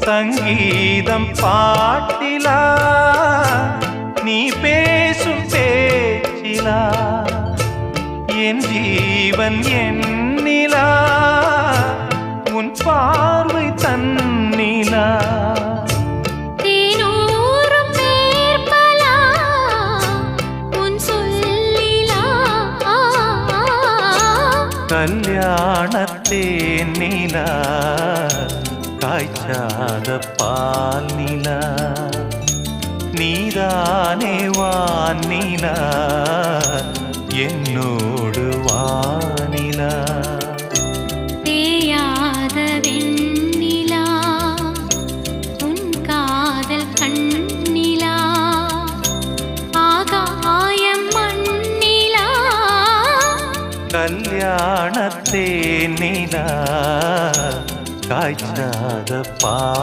சங்கீதம் பாட்டிலா நீ பேசும் பேச்சிலா என் ஜீவன் எண்ணிலா உன் பார்வை தன்னிலா கல்யாணத்தேன் நிலா காய்ச்சாத பால் நிலா நீதானே வானிலா என்னோடு வானிலா தேயாத வெண்ணிலா உன் காதல் கண்ணிலா ஆகாயம் மண்ணிலா கல்யாணத்தேன் நிலா காய்ச்சாத பால்